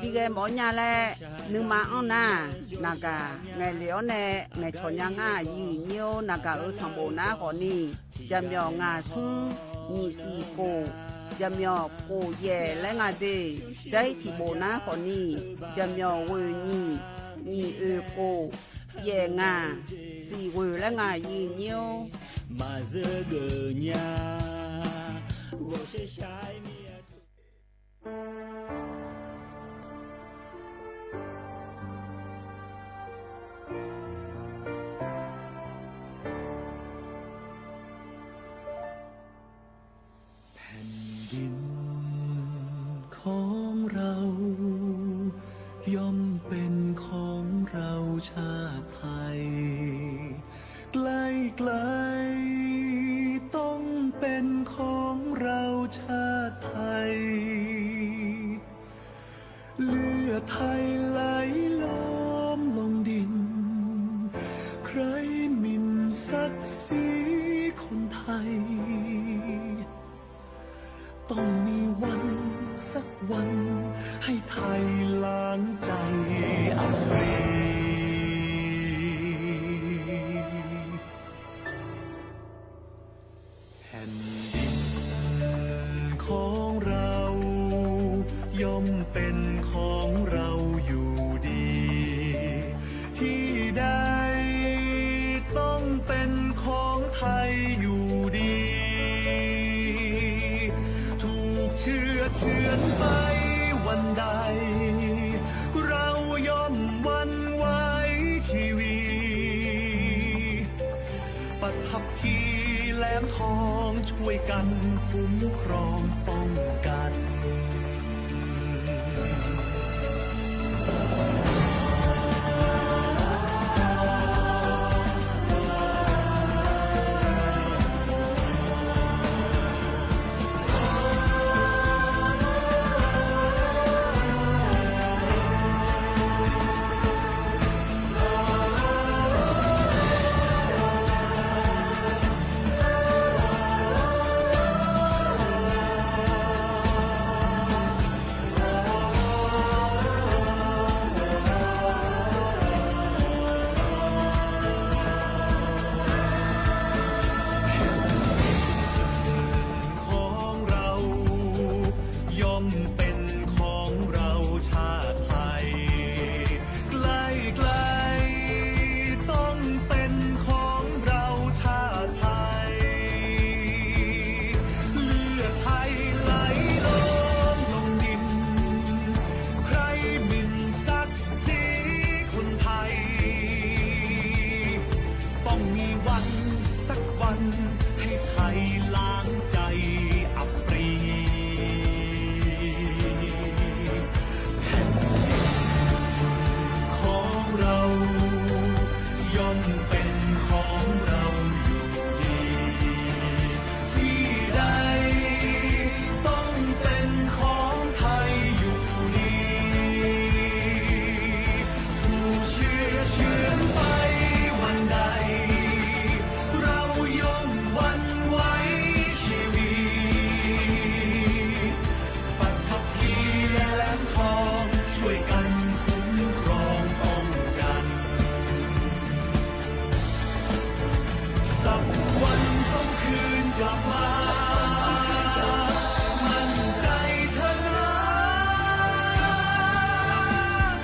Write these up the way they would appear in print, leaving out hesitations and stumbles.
ဒီကဲမောညာလဲနုမအောင်နာနာကငယ်လျောနဲ့ငယ်ချောညာငါရီညိုနာကဥဆောင်ပေါ်နာခေါနီจำยองาซุงนี่สีโกจำยอโกแย่และงาเดใจที่โบนาคนนี้จำยอเวนี่โกแย่งาสีเวและงายีเนียวมาเจอเกญา我是ชายเมียดินของเราย่อมเป็นของเราชาติไทยไกลๆต้องเป็นของเราชาติไทยเลือดไทยไหลล้อมลงดินใครหมิ่นศักดิ์ศรีคนไทยต้องมีวันสักวันให้ไทยล้างใจอับปรีแผ่นดินของเราย่อมเป็นของเราอยู่ดีที่ใดต้องเป็นของไทยอยู่ดีเชื่อนไปวันใดเราย่อมวันไว้ชีวีปัทภีแหลมทองช่วยกันคุ้มครองป้องกันให้ไทยล้างใจอับปรีแผ่นดินของเราย่อมเป็นของเราอยู่ดีที่ใดต้องเป็นของไทยอยู่ดีผู้เชื่อไปวันใดวันไว้ชีวีปัทภีและแหลมทองช่วยกันคุ้มครองป้องกันสักวันต้องคืนกลับมามั่นใจเถอะนะ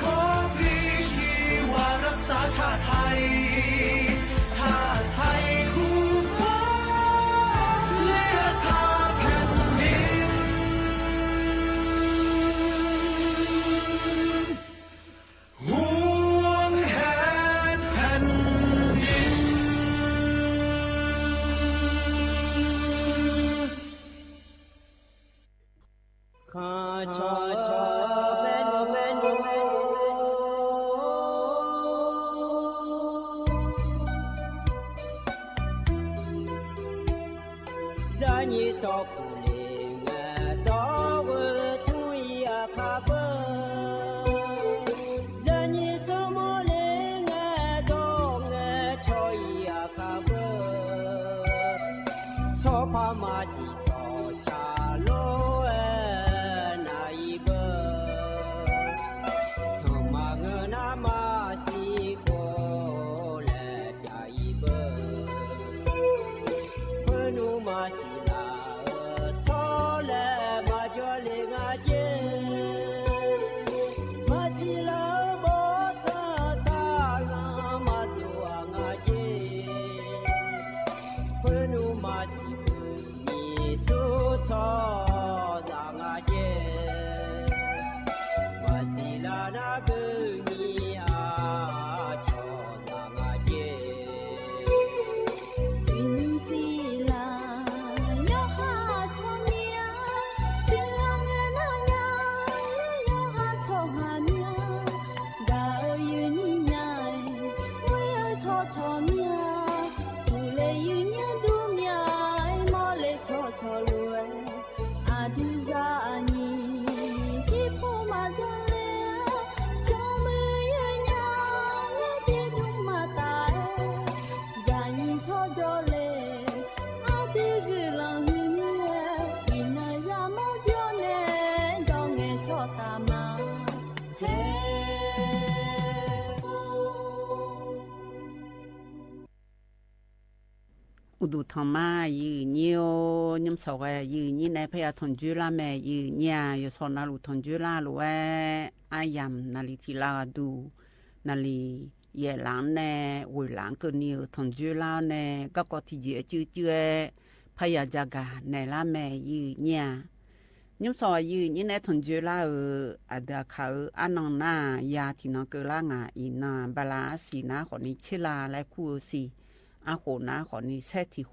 ขอพลีชีวารักษาชาติไทยชาติไทยคู่你照顾灵儿，到我推呀卡不，让你怎么灵儿，到我超呀卡不，超怕马西早茶路那一个。อุดุธรรมายืนเยียวยมสกยืนยีในพยาทนจุลาแม่ยืนเนี่ยอยู่สอนนาลุทนจุลาลุเออายามนาลิทิลาดูนาลีเยหลังแน่วุยหลังก็นิวทนจุลาแน่ก็ที่เยจื้อพยาจากาในละแม่ยืนเนี่ยยมสอยืนยีในทนจุลาอาดาเขาอันนองหน้ายาที่น้องเกล่างาอีนาบาลาสีนาของนิชิลาและคู่สีอาโหนาขอนี้เซติโฮ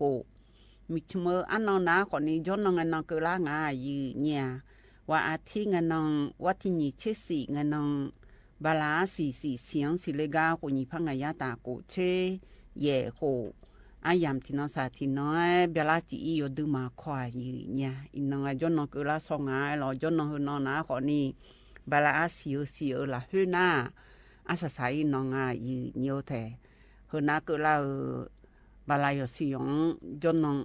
มิชเมออันนองนาขอนี้ย้อนนองนองเกล่างายืเนี่ยว่าอาทิงนองวัติญิเชสีงนองบาลาสีเสียงสิเลกาคนนี้พังยาตาโกเชเย่โฮอายามที่น้องสาธิน้อยเบลาจีอีโยดูมาควายยืเนี่ยอินนองย้อนนองเกล่าสองายหรอย้อนนองนองนาขอนี้บาลาสีละเฮน่าอาศัยนองายืเนียวแต่เฮน่าเกล่าบาลายสิยองจนนอง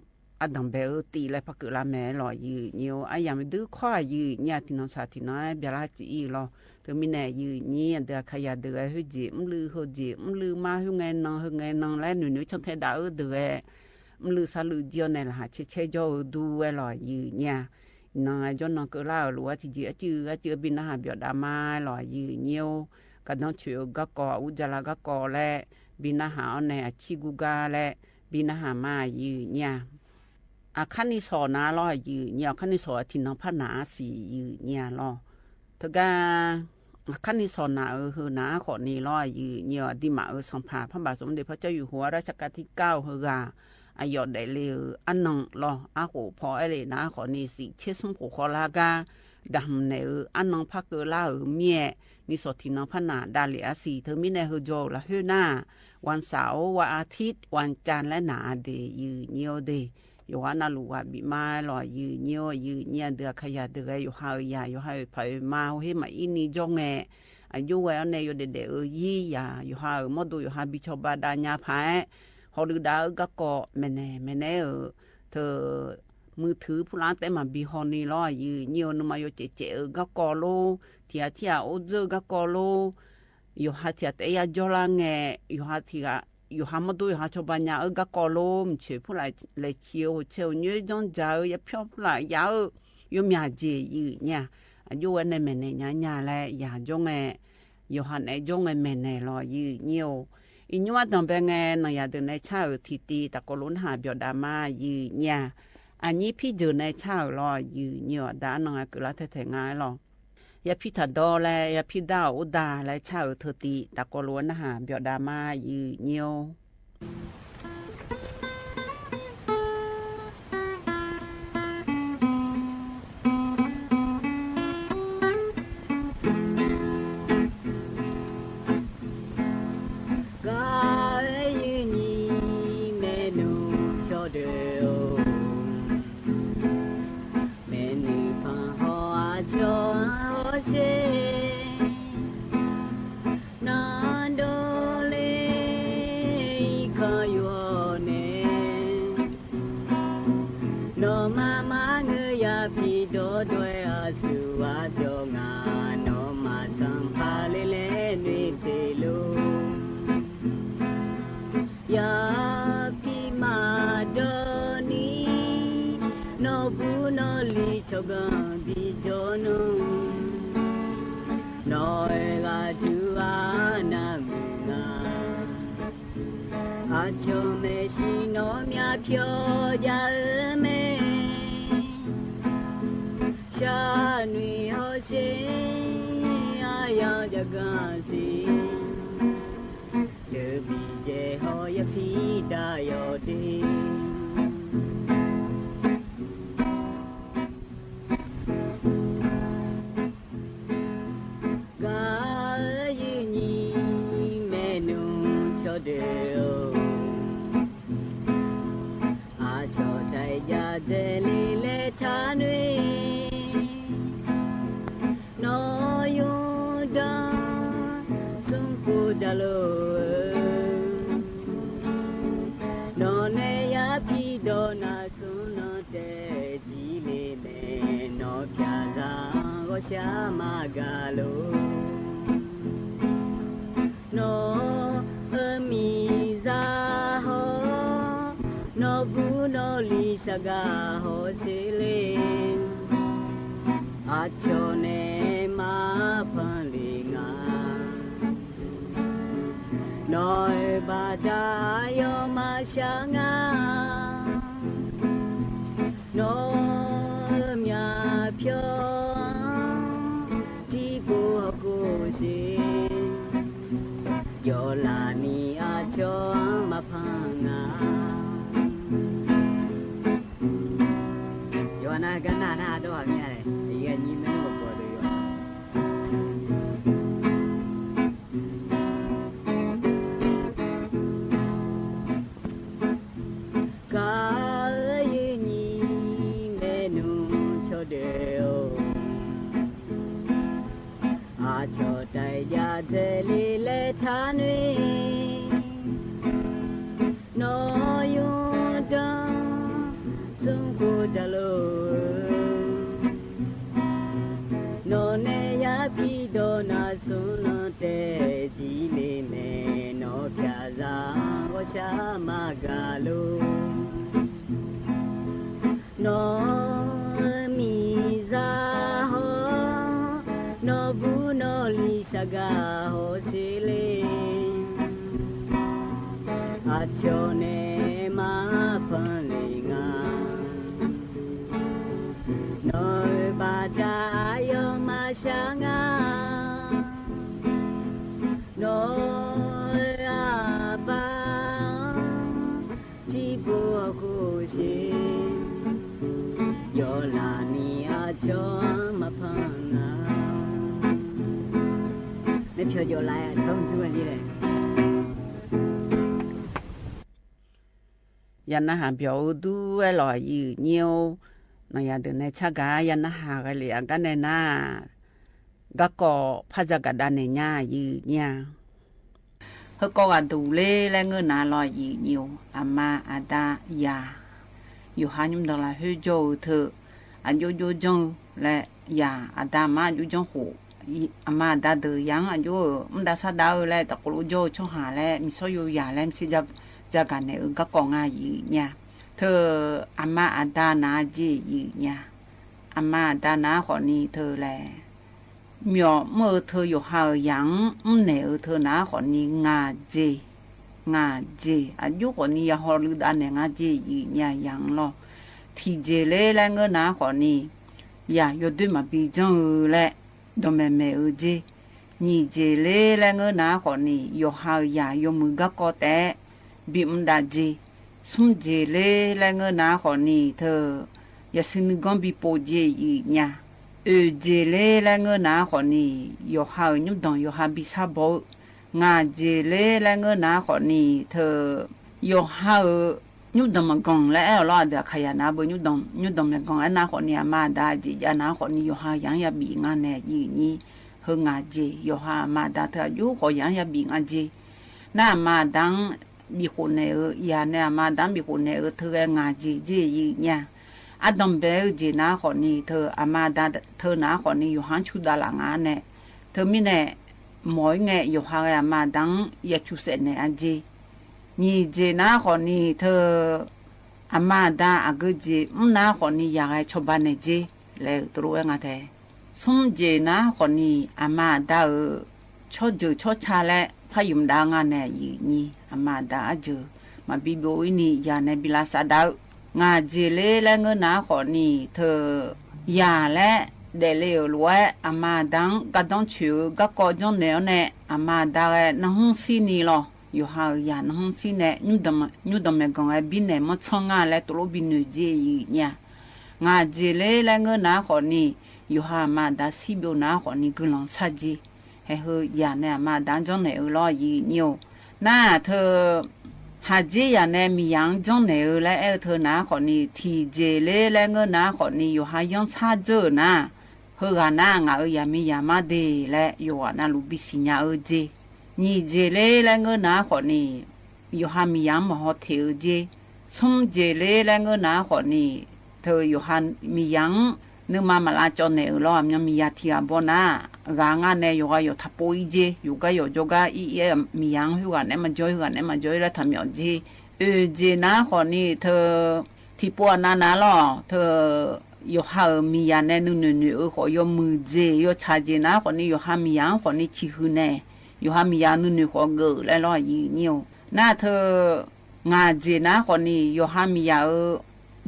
อดังเบลตีเลยพักละแม่หล่อยืเนียวอายามดื้อข้อยืเนี่ยที่น้องสาธิน้อยเบลาจีหรอเธอมีแน่ยืเนี่ยเดือขยะเดือหือจีมลือหือจีมลือมาหือไงนองและหนูฉันเทดาเดือลือสาลือเจียวในละหาเชยดูหล่อยืเนี่ยน้องจนน้องก็เล่าหรือว่าที่จื้อบินหาเบียดามาหล่อยืเนียวกันน้องเชื่อก็กออุจจาระก็กอและบินาหาในชิกุกาและบินาหามายืเนี่ยอาคันนิสอนาล้อยืเนี่ยคันนิสอที่น้องพนาสียืเนี่ยล้อทกาคันนิสอนาคือนาขอนี้ล้อยืเนี่ยดิมาสัมภาพระบาทสมเด็จพระเจ้าอยู่หัวรัชกาลที่9เฮกาอายอดได้เลยอันนองล้ออาโหพอไอเลยนาขอนี้สิเชสมโกขอลากาดำในอันนองพักเกลาเมียนิสอที่น้องพนาดาลีอาสีเธอมีในเฮโจละเฮน่าวันเสาร์วันอาทิตย์วันจันทร์และหนาเดยืเนียวเดอยู่ว่านาลูกบิมาหล่อยืเนียวยืเนี่ยเดือขยะเดืออยู่หายาอยู่หายไปมาเฮมาอินี่จงแงอายุไว้อันเนยเดยี่ยาอยู่หายมดูอยู่หายบิชบาดาญาพายฮอลือดาก็กอแม่เนเธอมือถือผู้ร้านแต่มาบีฮอนี่ล้อยืเนียวนมาอยู่เจก็กอโลเทียโอเจก็กอโลอยู่หาที่แต่ยาจลังเงอยู่หาที่อยู่หามาดูอยู่หาชาวบ้านยาก็กอลมเชื่อผู้หลายเลยเชี่ยวเนื้อจงเจ้าอย่าเพี้ยผู้หลายยาอยู่มีอาเจียเนี่ยอยู่วันในแม่เนี่ยเลยยาจงเงอยู่หาในจงเงแม่เนี่ยรอยืเนียวอินว่าตอนเป็นเงนอยากเดินในเช้าทีตีตะกลุ้นหาเบียดามายืเนี่ยอันนี้พี่เดินในเช้ารอยืเนี่ยด้านนอยก็ละเท่ง่ายหรอยาพิธาดอแลยาพิดาอุดาและชาวเธอตีตะกล้วนหาเบียดามายืเนียวShama Galo saga ho silin achone ma palinga noi bada yo ma shanga no mya pyo ti bo ko sin yo la ni a cho ma phanga yo na ga na do nya le ye ni me ko ko do yo ka ye ni me nu cho de o a cho dai ya de le le tha nui no yo da sung ko da lo no ne ya pi do na sun no te ji le me no pya za wo sha ma ga lo no mi za ho no bu no li saga ho sile achone ma palinga no bada yo ma shanga no aba ti bo ko shi yo la ni a cho ma phanga ne phyo yo la ya chong tu ni leยันนะหาเปียวดูไอ้หล่อยืเนียวน้อยเดินในชะกายันนะหากันเลยกันในหน้าก็ก็พะจักดันในหน้ายืเนี่ยเฮาก็ว่าดูเลและเงินน่ะหล่อยืเนียวอามาอาดายาอยู่หายุมดอลาเฮโจเธออันโยโยจงและยาอาดามาอยู่จงโหอามาดาเดยังอันโยมันดาซาดาและตะกลุโจช่องหาและมีโซอยู่ยาและสิจะกันในก็กองอายีเนี่ยเธออามาอาดานาจียีเนี่ยอามาอาดานาคนนี้เธอแลเมื่อเธออยู่หายังเหนือเธอนาคนนี้งาจีอายุคนนี้ฮอลดานเนี่ยงาจียีเนี่ยยังรอที่เจเลและเงินนาคนนี้อย่าอยู่ด้วยมาปีจังและดมแม่จีนี่เจเลและเงินนาคนนี้อยู่หาอย่าอยู่มือก็ก็แต่บิมดาจีสมเจเลและเงินนาคนนี้เธออย่าสินกอนบิโปเจอีเนี่ยเจเลและเงินนาคนนี้อยู่หายุ่งดองอยู่หาบิซาโบงาเจเลและเงินนาคนนี้เธออยู่หายุ่งดองมังกรและเอลอเดขยันนาบยุ่งดองมังกรนาคนนี้มาดาจียานาคนนี้อยู่หายังอย่าบีงานเนี่ยอีนี่เฮงาเจอยู่หามาดาเธออยู่ก็ยังอย่าบีงานเจน่ามาดังบีคนเนี่ยยาเนี่ยมาดังบีคนเนี่ยเธองาจียีเนี่ยอาดมเบลจีนาคนนี้เธออามาดาเธอนาคนนี้อยู่หันชุดาลังานเนี่ยเธอมีเนี่ยหมอยเงยอยู่หาอามาดังยาชุเสเนี่ยอันจีนี่จีนาคนนี้เธออามาดาอากจีนาคนนี้อยากให้ชาวบ้านเนี่ยจีเลยตัวเองอะเธอสมจีนาคนนี้อามาดาชดเจอชดชาและพายุมดางานเนี่ยยีนี่อามาดาเจอมาบิโบอินี่ยาในบิลาซาดางาเจเลและเงินนาคนนี้เธอยาและเดเลวลวยอามาดังกระดองชิวก็กอจงเนวเนี่ยอามาดาเอน้องซีนี่หรออยู่หายาน้องซีเนี่ยยูดมเมกงไอบินเนี่ยมันช่องงานและตัวบินเนเจยีเนี่ยงาเจเลและเงินนาคนนี้อยู่หามาดาซีเบลนาคนนี้กุลองซาจีให้เฮยาเนี่ยมาดังจงเนี่ยรอยีนิวน่าเธอหาเจียเนี่ยมียังจงเนี่ยและเธอนาคนนี้ทีเจเลและเงินนาคนนี้อยู่หายังซาเจอนะเฮกานางายามียามาเดและอยู่นาลูบิสิญาเจนี่เจเลและเงินนาคนนี้อยู่หามียังมหเทเจสมเจเลและเงินนาคนนี้เธออยู่หามียังนึกมาลาจนเนี่ยรอมยังมียาที่บนากางานเนี่ยอยู่ก็อยู่ทับปุยเจอยู่ก็อยู่จก็อีมียังหัวเนี่ยมันจ่อยหัวเนี่ยมันจ่อยแล้วทำอย่างเจเจนะคนนี้เธอ ที่ปัวนาล่อเธออยู่หามียาแน่นู่นขอยมือเจยชาเจนะคนนี้อยู่หามียาคนนี้ชิฮือแน่อยู่หามียานู่นขอเกอแล้วล่อยีเนียวน่าเธองาเจนะคนนี้อยู่หามียา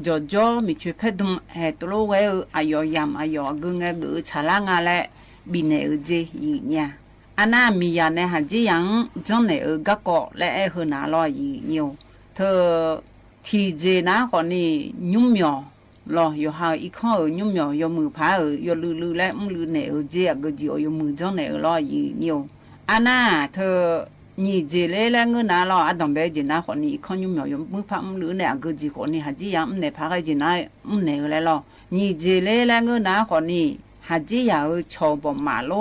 จ่อมีช่วยเพดเฮตโลเวอายอยามอายอกึ่งเกอชาลางาและบินเอเจยีเนี่ยอันน่ามียาแน่หาเจียงจังเนกะกอและเฮนาล่อยีเนียวเธอทีเจนะคนนี้ยุ่มหยอรออยู่หาอีกข้อยุ่มหยอยมือพาอยู่ลือและลือเนเจก็จีอยู่มือจังเนล่อยีเนียวอันน่าเธอนี่เจเลแล้วเงินน่ะล่ะอันดับเบจนะคนนี้ข้อยุ่มหยอยมือพาลือเนี่ยก็จีคนนี้หาจียังเนพาก็จีน่ะเนแล้วล่ะนี่เจเลแล้วเงินน่ะคนนี้หาจียาชอบมาโล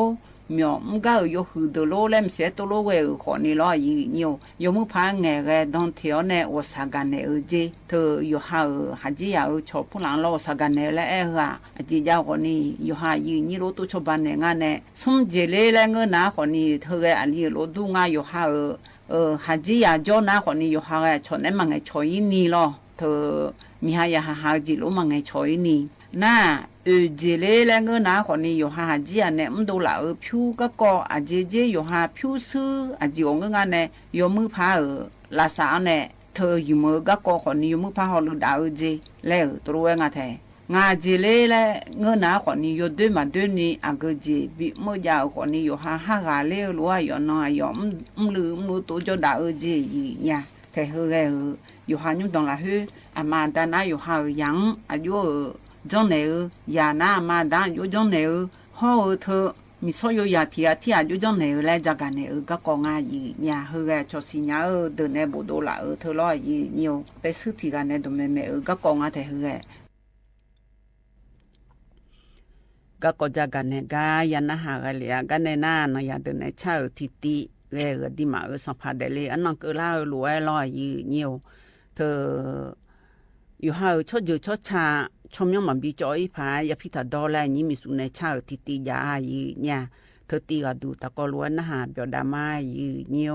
မြောမကရဟူဒလိုလမ်စေတလိုဝဲခေါနီလာယီညိုယမဖာငဲရဲဒွန်တီယောနဲဝဆာကနေအဂျီတေယဟာဟာဂျီယာချောပူလန်လောဆာကနေလဲအဲဟာအဂျီကြောခေါနီယဟာယီညီလိုတူချဘန်နေငါနဲဆုံဂျေလေလဲငနာခေါနီထေရဲအလီလိုဒူငါယဟာဟာဂျီယာဂျောနာခေါနီယဟာရဲချောနဲမငဲချောယီနီလောတေမိဟာယဟာဂျီလိုမငဲချောယီနီနာเจเลแลงเงินนะคนนี้อยู่หาจีอันเนี่ยมันดูละผิวก็ก่ออาเจอยู่หาผิวซื้ออาจีองเงินเนี่ยอยู่มือพาลาสาวเนี่ยเธออยู่มือก็ก่อคนนี้อยู่มือพาหอลุดาวเจแล้วตัวงาแท้งาเจเลแลเงินนะคนนี้อยู่ด้วยมาด้วยนี่อากเจบิมือยาวคนนี้อยู่หากาเลี้ยวรัวอยู่น้อยอยู่มือตัวจดาวเจอีเนี่ยแต่เฮอยู่หายุ่งตรงละเฮอามาดานาอยู่หายังอายุจังเนอยานามาดาอยู่จังเนอฮอเธอมีซอยยาที่อยู่จังเนอและจากกันเนอก็กองอีเนี่ยเฮอชอสิญาเดินในบุโดละเธอรออีเนี่ยไปซื้อที่กันในตรงแม่ก็กองแต่เฮก็ก็จากกันเนกายานาหากันเลยกันในน่านยาเดินในเช้าทิติเอดีมาสัมผัสได้เลยอันนั้นก็เล่ารู้ไอ้รออีเนี่ยเธออยู่หาชดชดชาชมยังมันบีจอยพายาพิธาดอลและนี่มีสุนัยชาติตียาอีเนี่ยเธอตีก็ดูตะกอล้วนนะฮะเบียดามาอีเนี่ย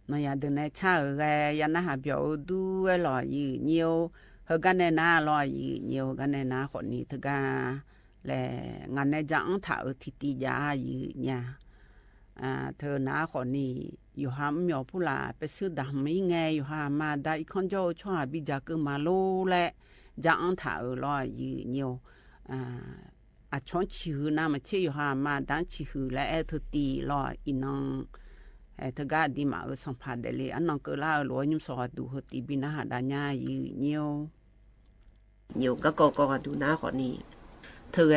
nó ya đừng này cha cái ya na hà biểu du cái lò gì nhiều hơn cái này na lò gì nhiều cái này na còn ní thực ra là ngành này chẳng thảo thì giá gì nha thơ na còn níอยู่หามอยู่ผู้ละไปซื้อดำไม่ไงอยู่หามาได้คนโจช่วยบิจากึมาโลแหละจะอันถ่ายรอยืนอยู่ช่วงชิวนะมันเชื่ออยู่หามาดังชิวและทุตีรออีน้องเธอก็ดีมาสัมผัสได้เลยอันน้องก็เล่าล้วนยุ่งสอดดูตีบินาหาดาญายืนอยู่ก็ดูนะคนนี้เธอ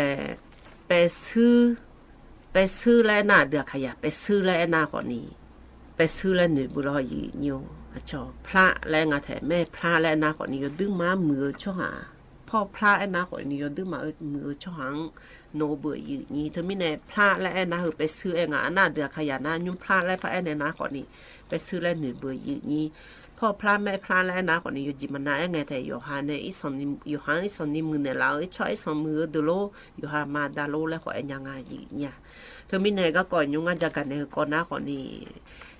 ไปซื้อแล้วน่าเดือดขยะไปซื้อแล้วน่าคนนี้ไปซื้อแล้วหนูบุรอยืนอยู่จอพระแล้วงาแถแม่พระแล้วน่าคนนี้ดึงมามือช่วหาพ่อพระไอ้น่าคนนี้ดึงมามือช่วงโนเบื่อยืนนี้เธอไม่แน่พระและไอ้น่าไปซื้อไอ้งาน่าเดือดขยะน่ายุ่งพระและพระไอ้น่าคนนี้ไปซื้อแล้วหนูเบื่อยืนนี้พ่อพระแม่พระและน่าคนนี้อยู่จิมันน่าไอ้ไงแต่อยู่หาในอีสอนนี่อยู่หาอีสอนนี่มือเนี่ยเราไอ้ช่วยอีสอนมือดูโลอยู่หามาดาโลแล้วขอไอ้ยังไงยืนเนี่ยเธอไม่แน่ก็ก่อนยุ่งงานจากกันในก่อนหน้าคนนี้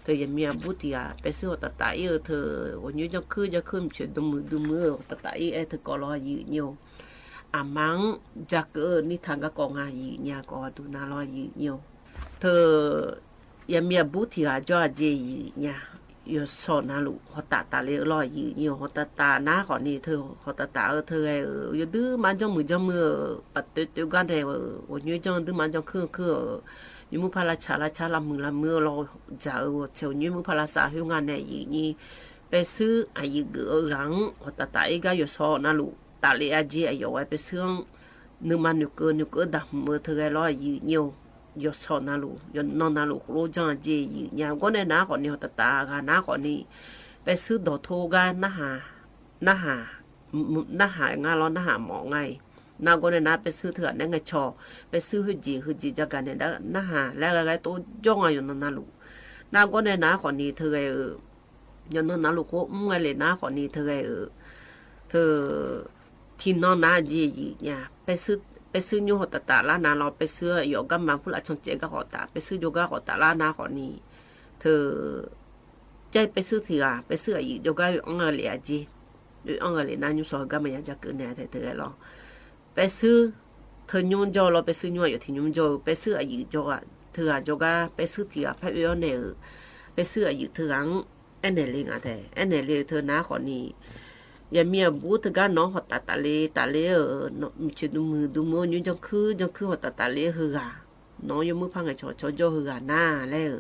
เธอยังมีบุตรยาไปซื้อตาตาเออเธอวันนี้จะขึ้นเฉยดูมือตาตาเอเธอก็รอยืนอยู่มังจากนี่ทางก็กองงานยืนเนี่ยก็ดูน่ารอยืนอยู่เธอยังมีบุตรยาจ่อเจยืนเนี่ยอยู่สอนนะลูกเขาตาเลี้ยรอยืนอยู่เขาตาหน้าขอนี่เธอเขาตาเธออยู่ดื้อมันจังมือปัดตัวกันแต่วันนี้จังดื้อมันจังคือยูมุพลาชาละมือเราจะเชียวยูมุพลาสาหิวงานเนี่ยยี่นี่ไปซื้อไอ้ยี่เกลือหลังหัวตาอีกอยู่สอนนะลูกตาเลี้ยจีไอ้อยู่ไว้ไปซื้อนึกมันนึกเกิดดำมือเธอไอ้ร้อยยี่นี่อยู่สอนนะลูกอยู่นอนนะลูกรู้จังจียี่เนี่ยก็เนี่ยน้าคนนี้หัวตากันน้าคนนี้ไปซื้อดอกโทกันน้าหางานร้อนน้าหาหมอไงนาก็เนี่ยนะไปซื้อเถื่อนนั่งไงชอไปซื้อหืจีจากกันเนี่ยนะฮะแล้วอะไรตัวจ้องอยู่นั่นนะลูกนาก็เนี่ยนะคนนี้เธออย่างนั้นนะลูกก็ไงเลยนะคนนี้เธอที่นอนนะจีเนี่ยไปซื้อโยหตตาล้านนาเราไปซื้อโยกัมมาพูดละชนเจก็ขอตาไปซื้อโยกะขอตาล้านนาคนนี้เธอใจไปซื้อเถื่อไปซื้อโยกะอังเกลียจีอังเกลียนั่นยุ่งสอกัมมาอยากจะเกินเนี่ยเธอหรอไปซื้อเธอยุ่งจอเราไปซื้อยุ่งอยู่ที่ยุ่งจอไปซื้ออายุจอเธอจอกะไปซื้อที่พระวิโอเนอไปซื้ออายุเธอหังเอเนลิงอะแต่เอเนลิเธอหน้าคนนี้ยังมีบูธกันน้องหัวตาเลมีชุดดูมือยุ่งจังคือหัวตาเลเหือน้องยังมือพังไอชอจอเหือหน้าแล้ว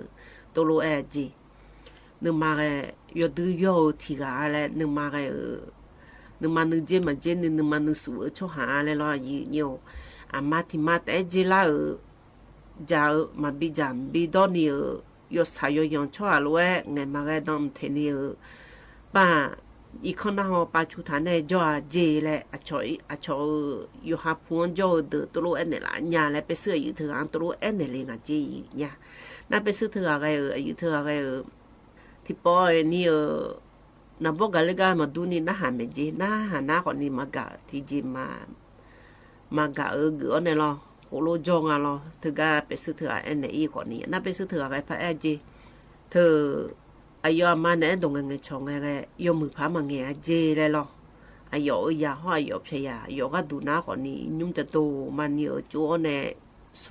ตัวโลเอจีนึกมาไงยอดดูยอที่กาแล้วนึกมาไงนึกมานึกเจมันนึกมานึกสู้ช่วยหาอะไรรอยืนอยู่มาที่มาแต่เจล่าจะมาบิจามบิดอนนี่ยศสายยังช่วยรู้ไงมาไงน้องเทนี่ป้าอีกคนน่ะป้าชุดฐานเนี่ยจ่อเจเลยช่วยอยู่หาพวนจ่อเดือดตัวเอ็นเนี่ยละเนี่ยเลยไปซื้ออยู่เธออันตัวเอ็นเนี่ยเลยนะเจเนี่ยน่าไปซื้อเธออะไรอยู่เธออะไรที่ป้อยนี่นาบอกกันเลยกันมาดูนี่น่าหาไม่จีน่าหาหน้าคนนี้มากะที่จีมากะเกือเนี่ยหรอโหโลจงอ่ะหรอเธอก็ไปซื้อเธอเอ็นเนี่ยอีคนนี้น่าไปซื้อเธออะไรพระเอจีเธออายุมาเนี่ยตรงเงี้ยชงเงี้ยยมือพามาเงี้ยเจเลยหรออายุยาห้อยอายุเพียอายุก็ดูหน้าคนนี้ยุ่งจะโตมันเยอะจ้วเนี่ยส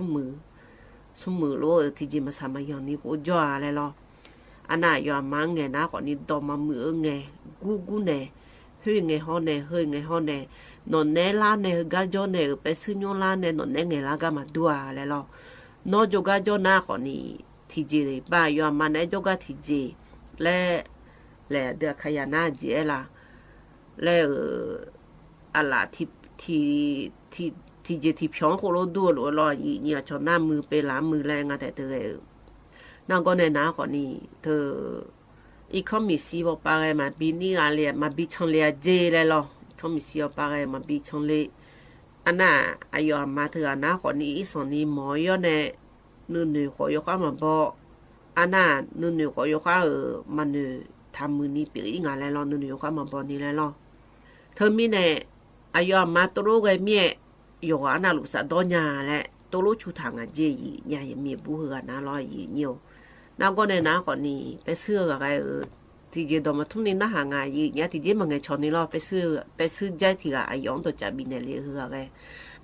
มือโลที่จีมาสามัยอย่างนี้ก็จ้าเลยหรออันน่ะยอมมังไงนะคนนี้ต่อมามือไงกูเนี่ยเฮ้ยไงฮอนเนี่ยนอนเนล่าเนี่ยกาจอเนี่ยไปซื้อโยล่าเนี่ยนอนเนไงล่ะก็มาดูอะไรหรอนอจูกาจอหน้าคนนี้ที่จีเลยบ้ายอมมันเนี่ยจูกาที่จีและเดือขยันหน้าจีล่ะและอะไรที่จีที่พิองโคโลดูหรือรอเนี่ยชนหน้ามือไปล้างมือแรงอะแต่เธอนางก็ในน้าคนนี้เธออีกเขามีสีบอกไปมาบีนี่อะไรมาบีชงเลยเจเลยหรอเขามีสีบอกไปมาบีชงเลยอันน่ะอายุมาเธอน้าคนนี้อีสอนนี้หมอยเนี่ยนู่นขอยกมาบอกอันน่ะนู่นขอยกมันทำมือนี้เปียงอะไรหรอนู่นขอยมาบอกนี่เลยหรอเธอมีเนี่ยอายุมาตัวรู้ไงเมียอยู่อันน่ะลูกสาวโดนยาแหละตัวรู้ชูทางอ่ะเจยี่ยายังมีบุหัวนะรอยี่เนียว nào con này nào còn nì bé xưa cái thì giờ đó mà thung nên nó hàng ngày gì nhá thì giờ mà ngày chọn đi lo bé xưa trái thì cái giống tôi chả bị này liền hứa cái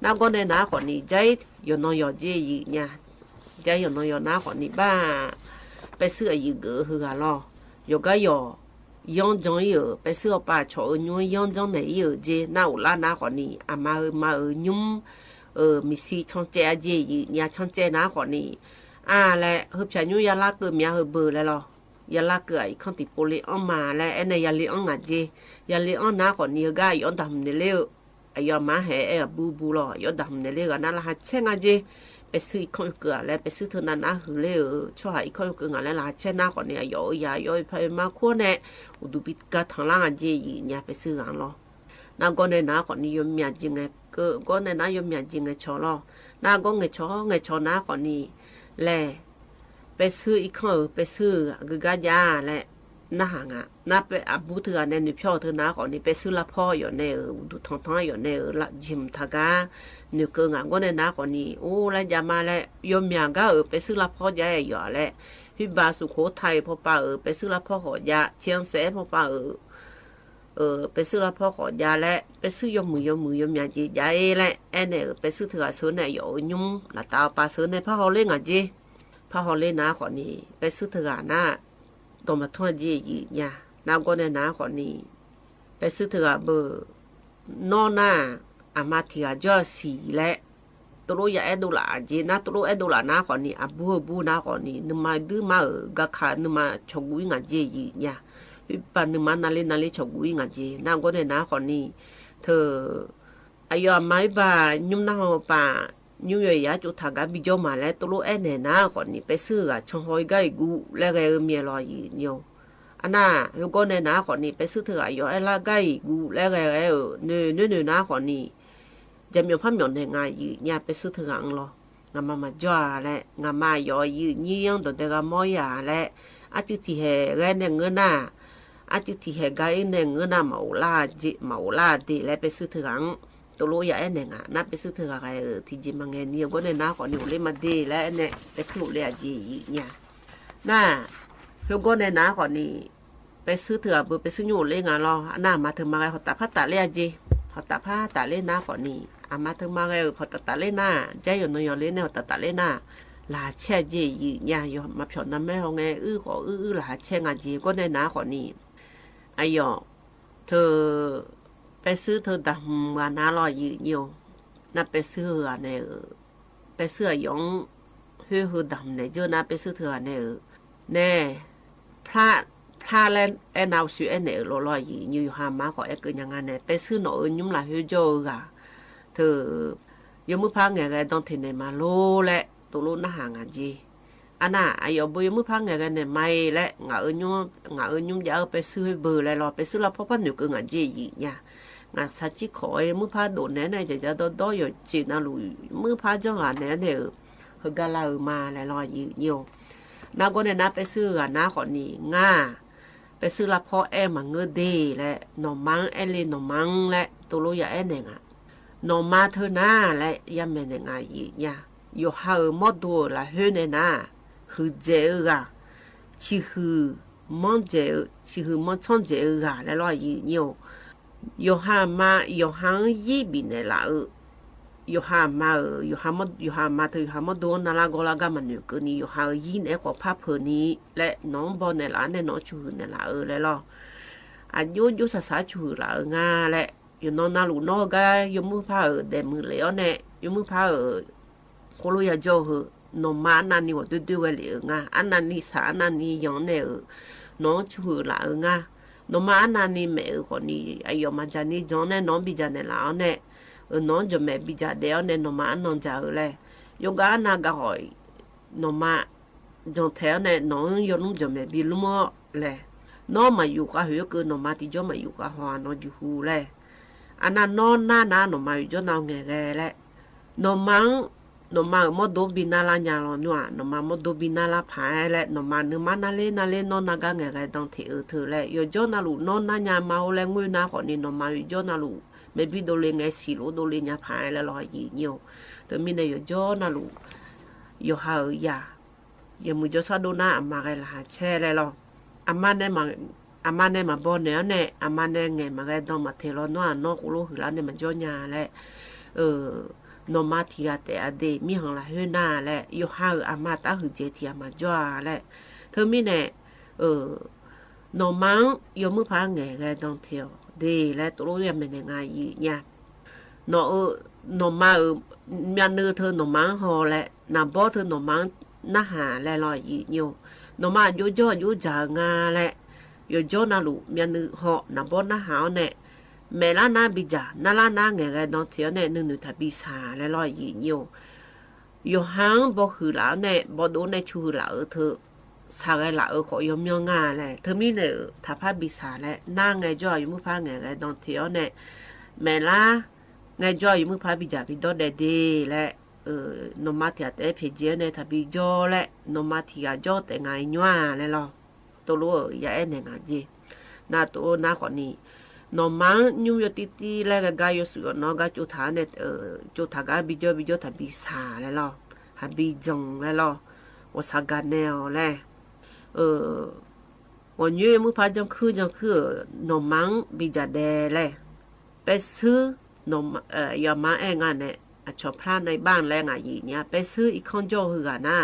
nào con này nào còn nì trái giờ nó giờ gì nhá trái giờ nó giờ nào còn nì ba bé xưa gì gỡ hứa lo giờ cái giờ yong trong giờ bé xưa ba chỗ nhung yong trong này giờ gì nào là nào còn nì à mà nhung mình xí trong trẻ gì nhà trong trẻ nào còn nì à lại hợp chả nhung ya lá cứ mía hợp bự lại lo ya lá cứ ấy không thì bồ lê ông mà lại anh này ya lê ông ngã gì ya lê ông nào còn nhiều cái ông đầm này leo ấy ya má hè ấy bu bu lo ya đầm này leo cái nào là hạt chén ngã gì bé sư không cửa lại bé sư thường nào hử leo cho hãy không cửa ngã lại là hạt chén nào còn nhiều ya phải má khuôn nè u du bít cả thằng lang ngã gì nhà bé sư ngã lo nào con này nào còn nhiều mía gì nghe con này nào nhiều mía gì nghe cho lo nào con nghe cho nào còn nhiều lẽ bé sư ít không bé sư cái gà già lẽ na hàng à na bé abu thừa anh nên phiêu thừa na còn đi bé sư làพ่อ อยู่ này đủ thằng thằng อยู่ này là gym thà gà nếu cơ ngã con này na còn đi ô là già mà lẽ yếm miệng gà bé sư là พ่อ già ở lẽ phía ba su khổ Thái พ่อ ba bé sư là พ่อ họ già chiang sẽ พ่อ ba bé sư là พ่อ họ già lẽ bé sư yếm miệng gì già lẽ anh này bé sư thừa số này ở nhung là tao ba số này พ่อ họ lên ngã gì พ่อ họ lên na còn đi bé sư thừa naตัวมาทั่วยี่เนี่ยน้ำก็ในน้ำคนนี้ไปซื้อเถอะเบอร์นอน่าอามาที่อาจจะสีและตัวอยากให้ดูหลาจีนะตัวให้ดูหลาน้าคนนี้อาบูน้าคนนี้นึกมาดื้อมากักขานึกมาชกุยงาจีเนี่ยปันนึกมานาเลชกุยงาจีน้ำก็ในน้ำคนนี้เธออายุไม่บ่ายุ่งน้าป่าnhư vậy á chú thằng cái video mà lấy tôi lúc em này na còn đi bé sư à trong hồi cái gu lấy cái miếng lo gì nhiều anh à nếu con này na còn đi bé sư thưa ai rồi là cái gu lấy cái nơi na còn đi giờ miếng phát miếng này ngay gì nhà bé sư thưa ăn lo ngắm mà cho lại ngắm mà rồi gì nhiều đồ để cái mồi à lại à chú thì hệ cái này ngân à chú thì hệ cái này ngân à màu la thì lại bé sư thưa ănตัวรู้อย่าเองอ่ะนับไปซื้อเถอะอะไรที่จีมังเงียบก็ในน้าขอหนูเลยมาดีแล้วเนี่ยไปซื้อเลยจีเนี่ยน่าเพื่อนก็ในน้าขอนี่ไปซื้อเถอะไปซื้อหนูเลยงานรอน่ามาถึงมาไงเขาตัดผ้าตัดเลยจีเขาตัดผ้าตัดเลยน้าขอนี่อามาถึงมาไงเขาตัดเลยน้าใจอยู่นอนเลยเนี่ยเขาตัดเลยน้าลาเช่จีเนี่ยอยู่มาผิวน้ำไม่เขาไงขอลาเช่งานจีก็ในน้าขอนี่ไอ้ยอเธอไปซื้อเธอดำว่าน่าลอยอยู่น่าไปซื้อเนี่ยไปซื้อยองฮือดำเนี่ยเจอน่าไปซื้อเธอเนี่ยพระเล่นไอ้นาวซื้อไอ้เนี่ยลอยอยู่หามาขอไอ้เกินยังไงเนี่ยไปซื้อหน่อยยุ่งหลายฮือโจก่ะเธอยมือพังไงต้องที่ไหนมาโลแหละตัวโลน่าห่างกันจีอันน่ะไอ้ยบุยมือพังไงเนี่ยไม่และงายุ่งยาวไปซื้อเบอร์เลยรอไปซื้อแล้วเพราะว่าหนูก็งานจีเนี่ยงานสัจจิขอมือพาโดนแน่ๆจะโดอยู่จีน่าลุยมือพาจังหวะแน่เนี่ยคือกาลามาแล้วรออยู่น้าก็เนี่ยน้าไปซื้อกันน้าขอนี่ง่าไปซื้อละพ่อแอมาเงือดีและหน่อมังเอเลหน่อมังและตัวรู้อย่าแอนเนี่ยหน่อมาเธอหน้าและยังไม่เนี่ยง่ายเนี่ยอยู่หาหมดตัวละเฮือเนี่ยนะคือเจ้าอะชิฮือมอนเจ้าชิฮือมอนช่องเจ้าอะแล้วรออยู่有蛤蟆，有行一边的啦，有蛤蟆，有蛤蟆头，有蛤蟆多那拉个拉个嘛牛个你有行一那个怕婆你来农包那啦，那农出那啦来咯，啊有啥出啦啊来，有农那路那个有木怕的木了呢，有木怕可路也就呵，农马那你我对个了啊，啊那你啥那你养那农出啦啊。nó mà anh đi mẹ còn đi ai mà cha đi cho nên nó bị cha này lão nè nó cho mẹ bị cha đéo nên nó mà anh non cha ở đây yoga anh ga hỏi nó mà cho theo này nó yo nó cho mẹ bị luôn lẹ nó mà yoga hiểu cứ nó mà thì cho mà yoga hoa nó ju lẹ anh nó na nó mà cho nào nghe nghe lẹ nó mà một đôi bên là nhà nó nữa nó mà một đôi bên là phải lẽ nó mà nếu mà nó lên nó naga nghe cái đồng thị ở thử lẽ yo cho nó lù nó na nhà mau lẽ người na còn đi nó mà cho nó lù maybe đôi lên nghe xì lú đôi lên nhà phải là lo gì nhiều từ mình này yo cho nó lù yo hở ya อย่ามือจะซาดูน่าอามาไงล่ะแช่เลยหรออามาเนี่ยมาบอเนี่ยเนี่ยอามาเนี่ยไงมาไงต้องมาเทลอนว่านอกอุลุหือแล้วเนี่ยมันจ่อยาแหละนมาทีอาแต่อดีมีหังละเฮน่าแหละอยู่ห้าอามาตาหือเจทีอามาจ่อแหละเธอมีเนี่ยนมังยมือพาไงไงต้องเที่ยวดีและตัวรู้ยังเป็นยังไงอีเนี่ยนมามีเนื้อเธอนมังหอแหละนำบ่เธอนมังน่าหาและลอยอีอยู่นมาอยู่จ่ออยู่จางาแหละอยู่จ่อน่าลูมีเนื้อหอนำบ่น่าหาเนี่ยแม่ละน่าบิจาน่าละน่าไงไงต้องเที่ยวเนี่ยนึกทับบิสาและลอยอีอยู่ห้างบ่คือแล้วเนี่ยบ่โดนในชูแล้วเธอสาไงละขอยมยองงาแหละเธอมีเนี่ยทับพาบิสาและน่าไงจ่ออยู่มือพาไงไงต้องเที่ยวเนี่ยแม่ละไงจ่ออยู่มือพาบิจาบิดอเดและนมาที่แต่เพจเนี่ยทับบิจ่อและนมาที่จ่อแต่ไงยัวและหรอตัวรู้อย่าเอ็นไงจีน่าตัวน่าคนนี้นมังยูยติตีและก็กายสุยนก็จุดฐานเนี่ยจุดฐานก็บิจ่อทับบิสาและหรอทับบิจงและหรอว่าสักการแนวและวันนี้มือพาจังคือนมังบิจาเดเลยไปซื้อนมยามาเองเนี่ยชอบพลาดในบ้านแรงอะไรเนี่ยไปซื้ออีกคนโจหือนะ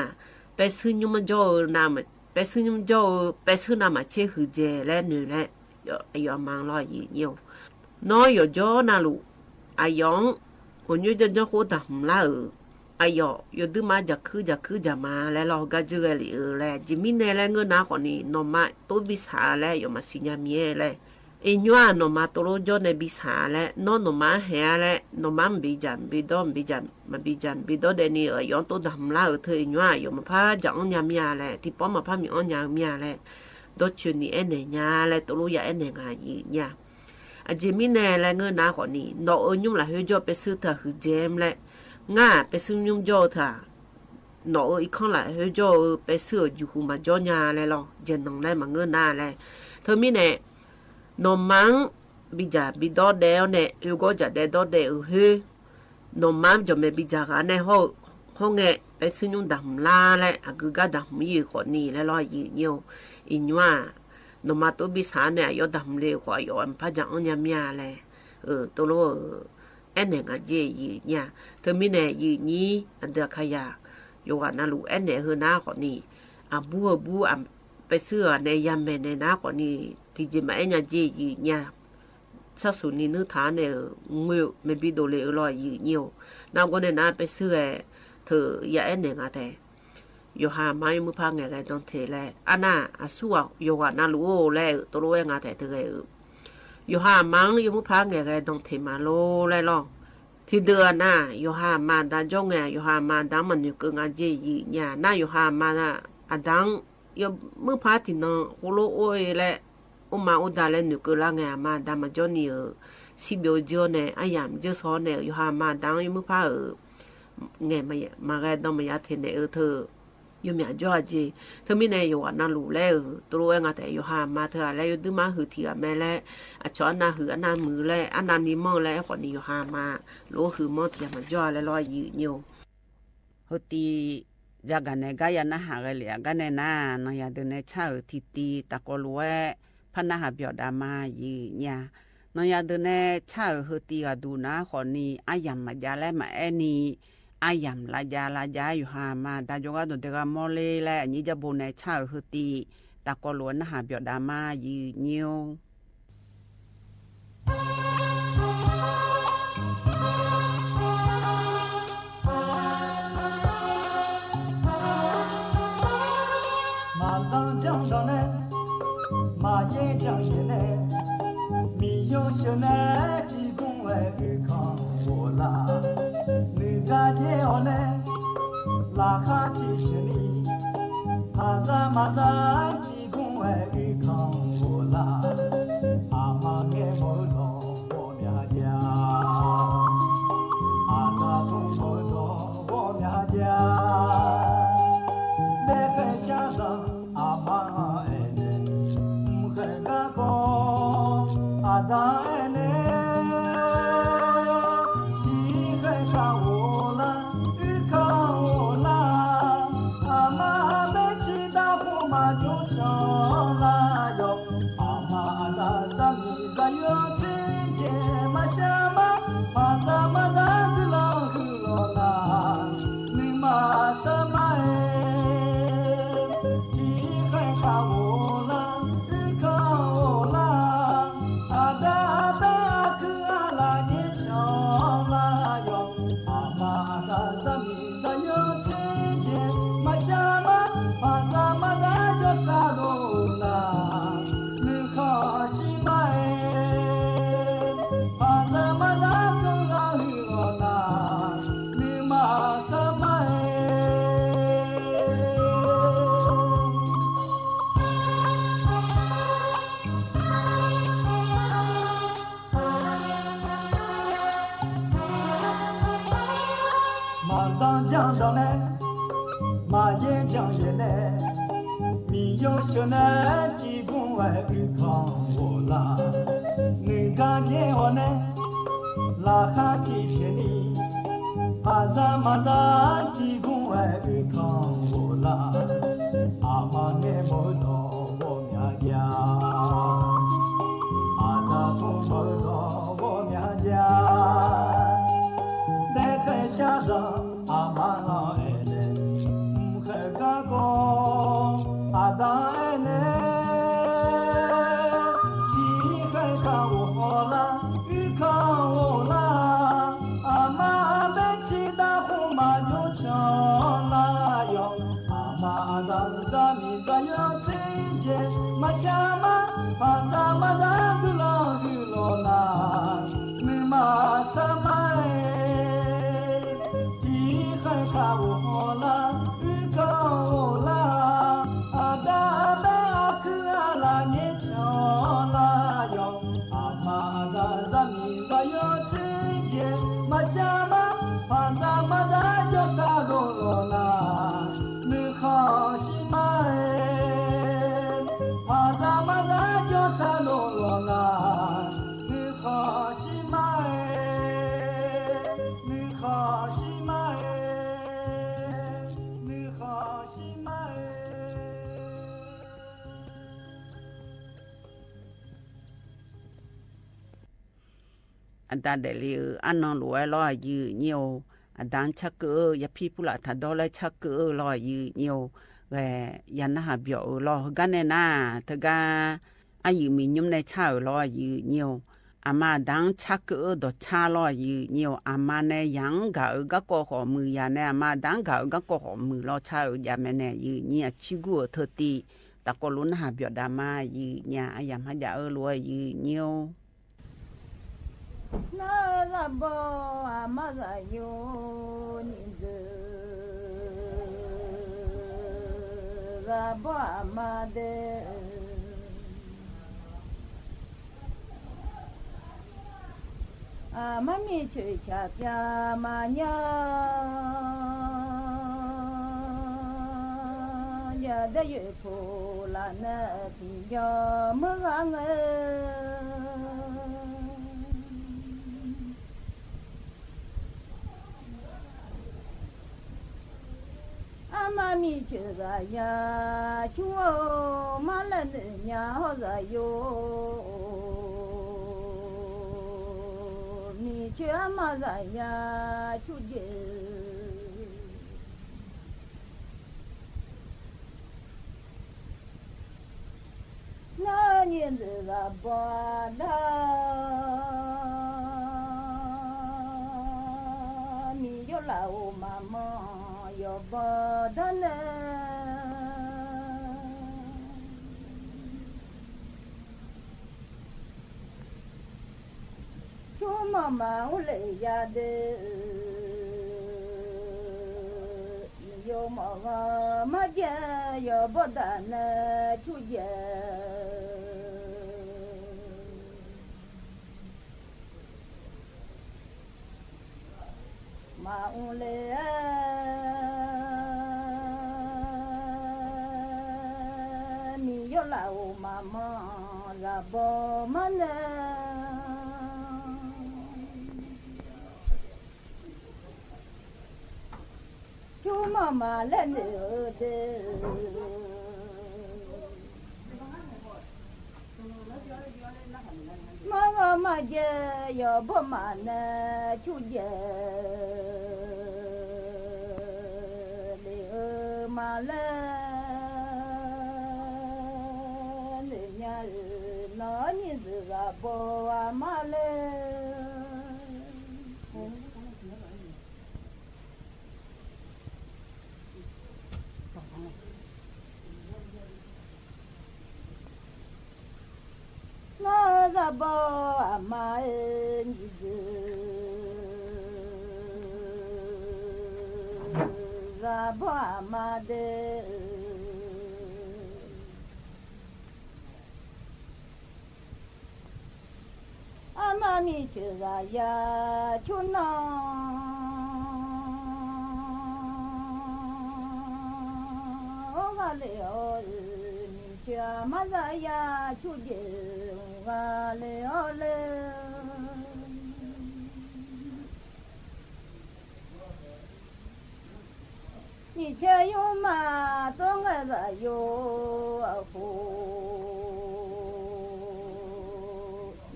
ไปซื้อยุมันโจน้ำไปซื้อยุมันโจไปซื้อน้ำมาเชื่อหือเจและหนึ่งและยามังรอยีเนี่ยน้อยอยู่โจน่ะลูกอายองวันนี้จะโคตรหุ่มละอายอยู่ดูมาจากคือจะมาแล้วเราก็เจอเลยแหละจิมินเนี่ยเงินนะคนนี้นมาตัวบิสาแล้วอยู่มาสิญญาเมียเลยอินว่านมาตัวโจในบิสาแล้วนมาเฮียแล้วนมาบิจันบิดอเดนี่ย้อนตัวดำละเธออินว่าอยู่มาพาจากอันยามีอะไรที่ป้อมาพามีอันยามีอะไรดชนี่เอ็นเนี่ยแล้วตัวรู้อย่าเอ็นเนี่ยไงเนี่ยจิมินเนี่ยเงินนะคนนี้นยุ่งละเฮจไปซื้อเธอคือเจมเลยง่าไปซื้อยุ่งโจเธอหนออีกข้างละเฮจไปซื้ออยู่หูมาจ่อยาเลยหรอเจนน้องได้มาเงินหน้าเลยเธอมีเนี่ยนมังบิจาบิดอเดลเนี่ยอยู่ก็จะเดดอเดลเฮนมังจะไม่บิจากันในห้องไปซื้อยุ่งดำลาเลยอากูก็ดำมีคนนี้แล้วรอยีเนียวอินว่านมาตัวบิสาเนี่ยยอดำเลยกว่ายอมพระจังอันยามีอะไรตัวรู้เอ็นเนี่ยกันเจยีเนี่ยเธอมีเนี่ยยีนี้อันเดียขยะอยู่กันนั่นลูกเอ็นเนี่ยคือหน้าคนนี้บูไปซื้อในยามในหน้าคนนี้ที่จะมาเอ็นเจยีเนี่ยสักส่วนนี้นึกฐานเนี่ยมือไม่บิดโดเลยรอยีเนียวน้าก็เนี่ยน้าไปซื้อเธออย่าเอ็นเนี่ยกันแต่อยู่หาไม้มือพังไงกันต้องเทเลยอันน่ะสู้อยู่กันนั่นลูกแล้วตัวรู้ยังไงแต่เธออยู่หามังอยู่มือพังไงกันต้องเทมาโลเลยหรอที่เดือนน่ะอยู่หามาดันจงไงอยู่หามาดังมันอยู่กับงานเจยีเนี่ยน่าอยู่หามาน่ะดังอยู่มือพังที่น้องโคโลโอ้ยและมาอุดาเล่นอยู่กับละไงมาดังมันจนี่สิบเดือนเนี่ยไอ้ยามเจอซ้อนเนี่ยอยู่หามาดังอยู่มือพังไงมาไงต้องมายัดเทนเนี่ยเธอยมีจ่อจีเธอมีเนี่ยอยู่นั่นรู้แล้วตัวเองแต่อยู่หามาเธอแล้วอยู่ดูมาหือเถียแม่แล้วช้อนน่ะหืออันนั้นมือแล้วอันนั้นนี่มองแล้วคนนี้อยู่หามารู้หือมองเถียมันจ่อแล้วรอยืนอยู่ฮตีจากกันเนี่ยก็ยันน่าหากันเลยกันเนี่ยน่านอยากเดินในเช้าทีตีตะกลัวพันน่าหาเบียดามายีเนี่ยนอยากเดินในเช้าฮตีก็ดูนะคนนี้อายัมมาจาแล้วมาแอนี่อายามลาจาอยู่หามาตาจงก็ตัวเด็กมอเลยและอันนี้จะบนในชาวฮือตีตะกอล้วนหาเบียดามายืนเนียวมา当江上呢，马也江也呢，米有些呢，提供来给看我啦。大姐我呢，拉哈提起你，他在马上提供爱与康我啦，阿妈给我弄我娘家，阿大公我弄我娘家，来海下上阿妈爱呢，海嘎公阿大爱呢。看我啦，阿妈没当江上来，马眼江也来，米有小呢，几公外有康我啦，你干天我呢，拉哈地铁里，马扎几公外有康我啦，阿妈呢莫到我娘家，阿达不莫到我娘家。下上阿妈老爱呢，海嘎高阿当爱呢，地海看我好啦，雨看我啦，阿妈们骑大红马就抢啦哟，阿妈当咱们这有情节，马下马把咱马咱个老啦，你马上马看我啦，雨看我啦，阿达贝阿克阿拉年强啦哟，阿妈的咱们这有情节，马下马把咱马咱叫啥罗啦，你好西马哎，把咱马咱叫啥罗啦，你好西马哎，你好西马哎。anh ta để liu anh non lúa lo dư nhiều anh ta chắc cỡ ya pi pula ta đó là chắc cỡ lo dư nhiều về ya na ha biểu lo gan này na ta ga ai mình nhung này chao lo dư nhiều ama đang chắc cỡ đó cha lo dư nhiều ama này yang gạo các cô họ mười ya này ama đang gạo các cô họ mười lo chao ya mẹ này dư nhiều chỉ gua thơ ti ta có luôn ha biểu đama dư nhà ai yam ha ya ở lo dư nhiều na ra bo ama ra yo ni de ra bo ama de ama mi chue cha pya ma nya ya de ye pho la na ti yo mo ga nge ama mi chue ra ya chuo ma la nya ho ra yo mi chue ma ra ya chu je na nian de la ba da mi yo la o mama yo ba da ne chu mama u le ya de yo ma ma ja yo ba da ne chu ye ma u le la o mama la bo mane chu mama le ne de ma ma je yo bo mane chu je le ma le nó như là bò mà lên nó là bò mà lên là bò mà lên ama mi chue ra ya chu na 去马扎呀，出去哇嘞哦嘞。你却有嘛总爱个有福，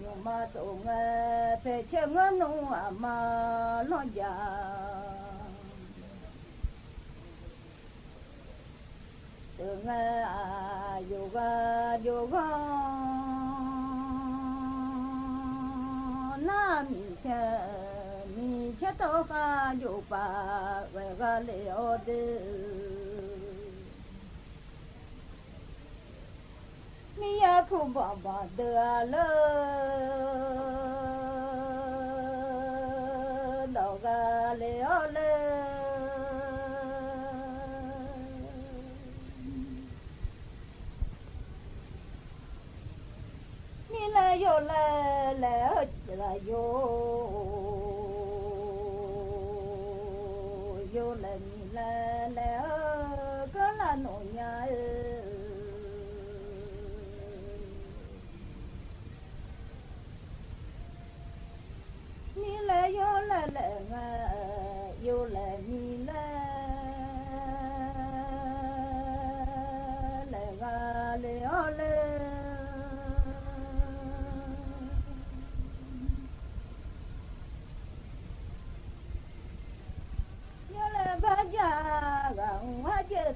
有嘛总爱在前个弄啊嘛老家。tương à yoga na mi cha to ka yoga ve ga le o de mi ya khu ba ba de le do ga le o le yo la yo la ni la có là nỗi nhà ni la yo la yo la ni la le ole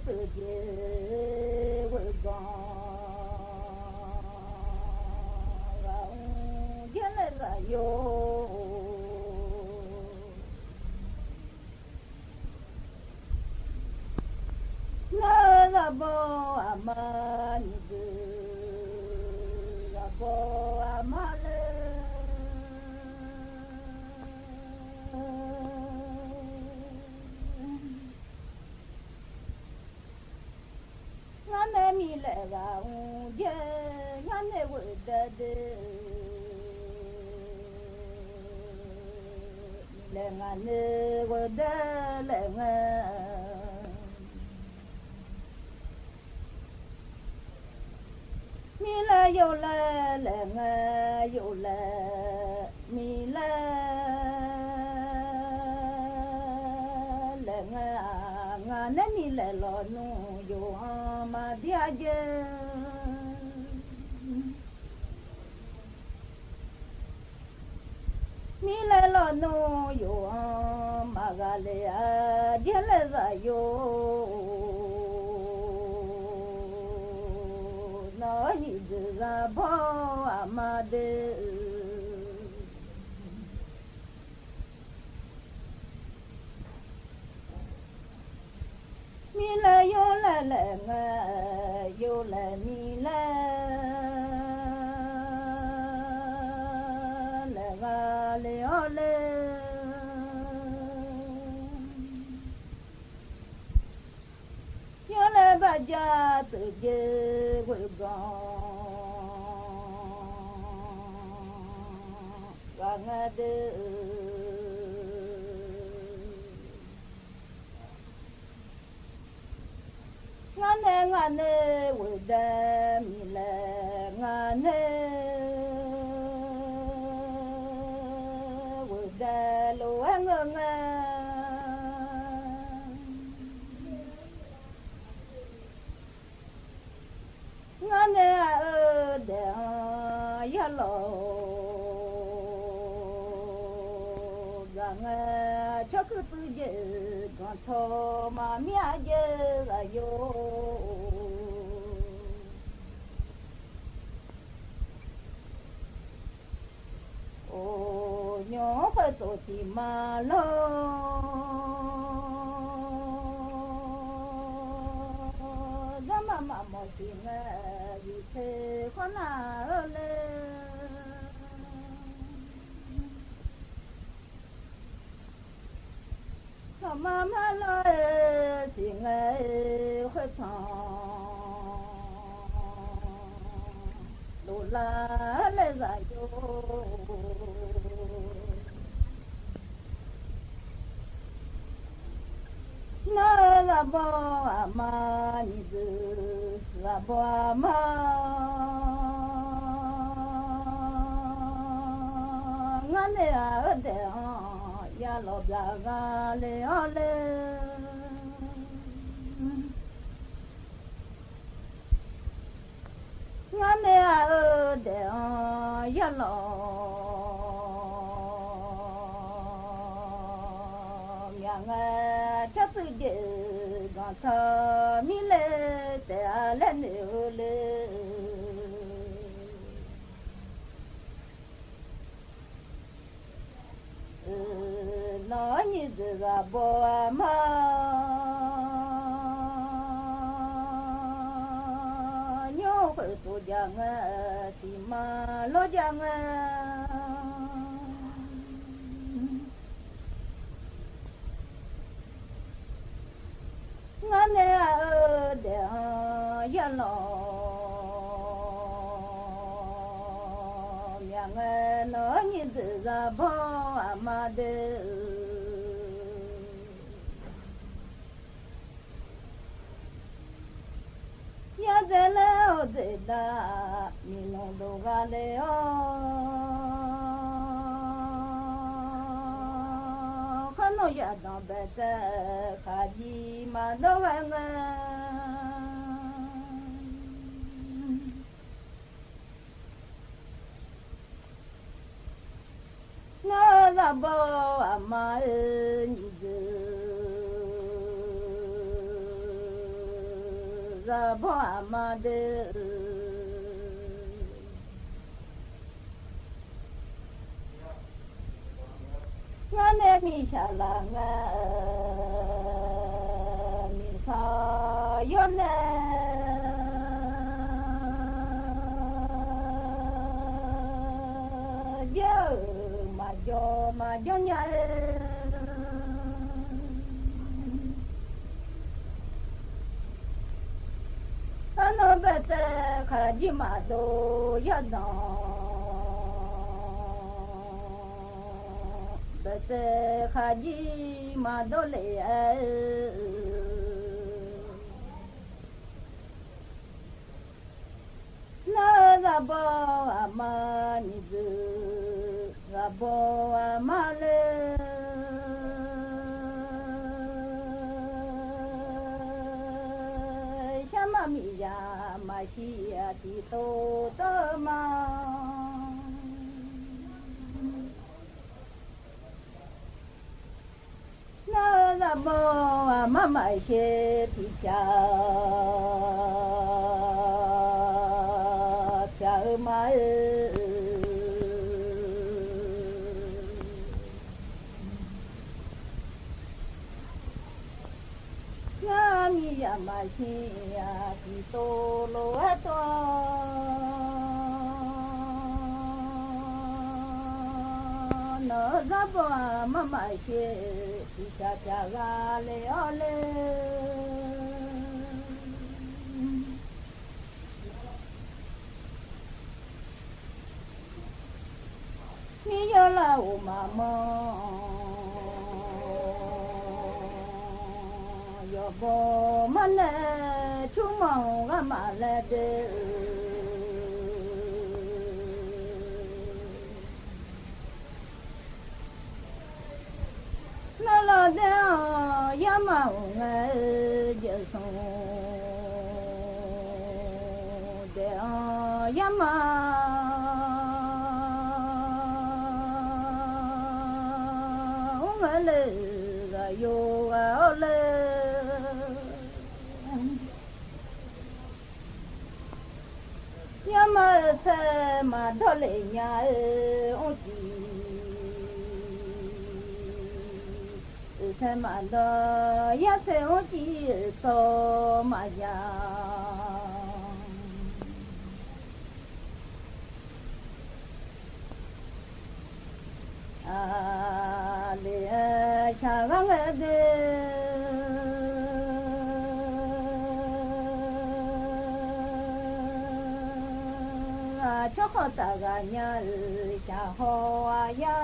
tự chế với con diễn lên là vô nó là bo aman là bo aman mi le ga je ngan ne wo da de le ngan ne wo da le ngan mi le yo le ngan yo le mi le ngan ne mi le lo nu yo ma dia je mi le lo no yo ma ga le a dia le za yo no yi de za bo amade mi la yo la nga yo la mi la ga le o le yo la ba ja tự je wo go wa nga de ngane wo da mi le ngane wo da lo nga ngane a de ya lo ga nga cho cứ tự je con tho mà mía je là yo ô nhỏ phải tổ thì mà lo ra mà một thì nghe vì thế khó nào lên mà lo thì nghe hơi thòng đồ lá lê dài vô nó là bo mà như la boa ma ngane a de ya lo bla ga le ole ngane a de ya lo yang cha tự je ga tha mi le te a le ne le nó như là bò mà nhớ phải tu giang thì mà lo giang ngân ở để ya lo yang nó như là bò mà de ya de la de da mi no do ga le o khano ya da be te kha ji ma do ga nga nó là bò mà ra bò mà de ngane mi cha la nga mi sa yo ne mà do nhà nó bé té khá gì mà đồ ya nó bé té khá gì mà đồ lệ nó ra bò mà như boa male chama mi ya ma chi ya ti to to ma na la boa ma mai che ti cha cha ma ya ma chi ya ti to lo to no za bo ma ma che ti cha cha ga le ole mi yo la o ma mo bo ma le chu mong ga ma le de la la de ya ma nga je so de ya ma nga le ga yo ga ole mà thế mà đó lệ nhà ông chị thế mà đó ya thế ông chị so mà ya lệ cha găng de cho họ ta ga nhà cha hoa ya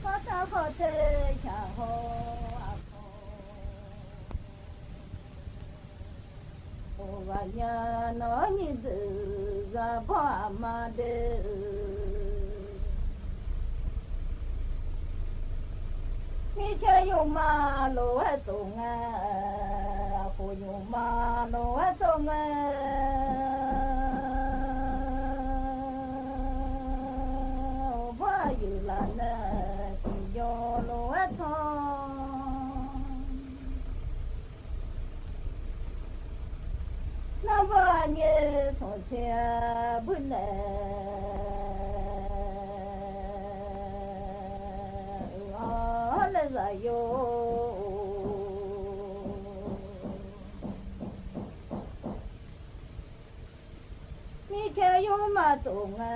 có ta có thể cha ho a ko o va ya no ni de za ba ma de mi cha yo ma lo a to nga ko yo ma lo a to nga you la na ti yo lo a to na ba nye so se bu na a la za yo mi cha yo ma to nga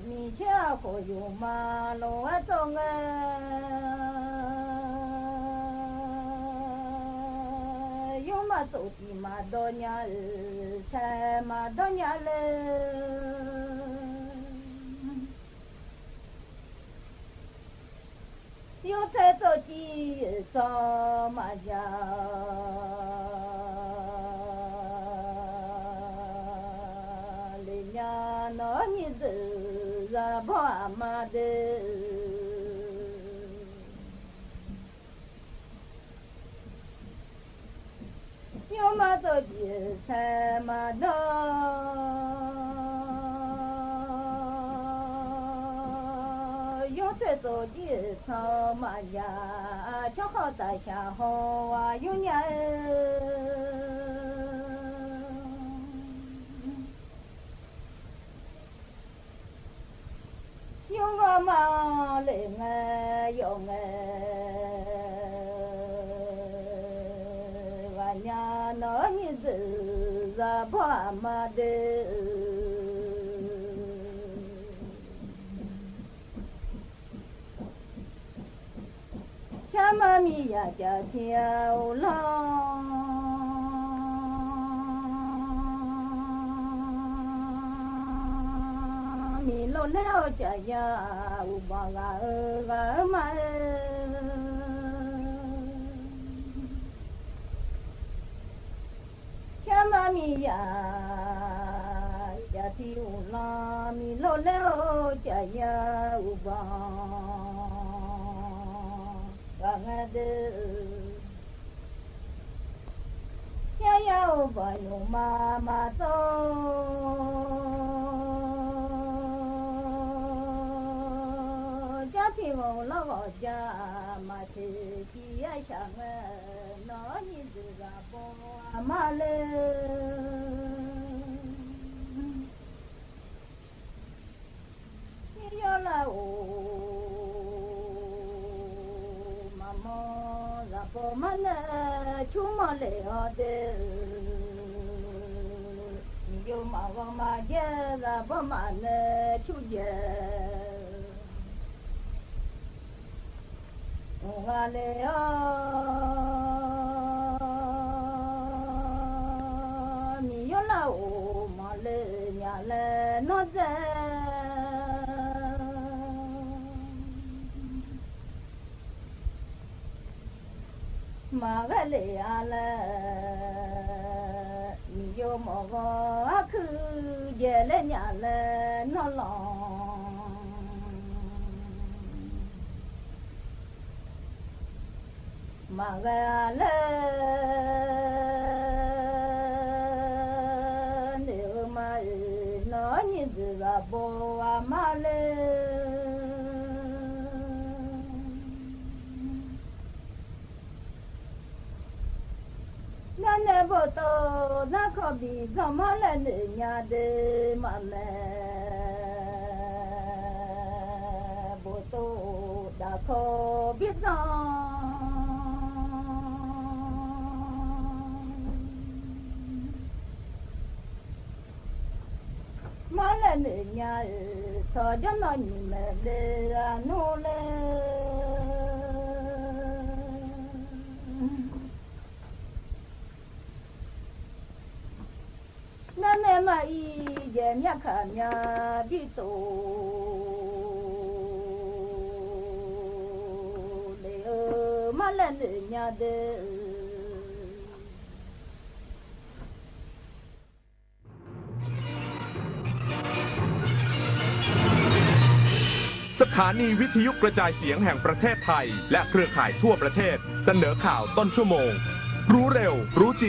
mi cha ko yo ma lo a to nga yo ma to ti ma do nya sa ma do nya le yo te to ti so ma ja nó như từ ra bỏ mà de nhưng mà tôi chỉ xem mà đó yo te tôi chỉ sao mà ya cho họ tại sao họ yêu nhau yung ma le nga yo nga wa nya no ni zu za ba ma de cha ma mi ya cha thiao lo mi lo leo cha ya u ba ga ma cha ma mi ya ti u la mi lo leo cha ya u ba ga ga de ya u ba yo ma to thì vòng lo vỏ cha mà thì chỉ ai chẳng nó như từ gà bò mà lên như là ô mà mò gà bò mà nè chú mà lệ ở đây như mà vòng mà dê gà bò mà nè chú dê Ngale o mi yo la o ma le nya le no ze ma ga le a le mi yo mo go a khu je le nya le no lo mà ga lên nếu mà nó như là bò mà lên nên là bò to nó có bị do mà lên nhà để mà lên bò to đã có biết rõ mà lên nhà cho nó nhìn để nô lên nên mà y về nhà cả nhà đi tù để လည်းနေညာတဲ့ สถานีวิทยุกระจายเสียงแห่งประเทศไทยและเครือข่ายทั่วประเทศเสนอข่าวต้นชั่วโมง รู้เร็วรู้จริง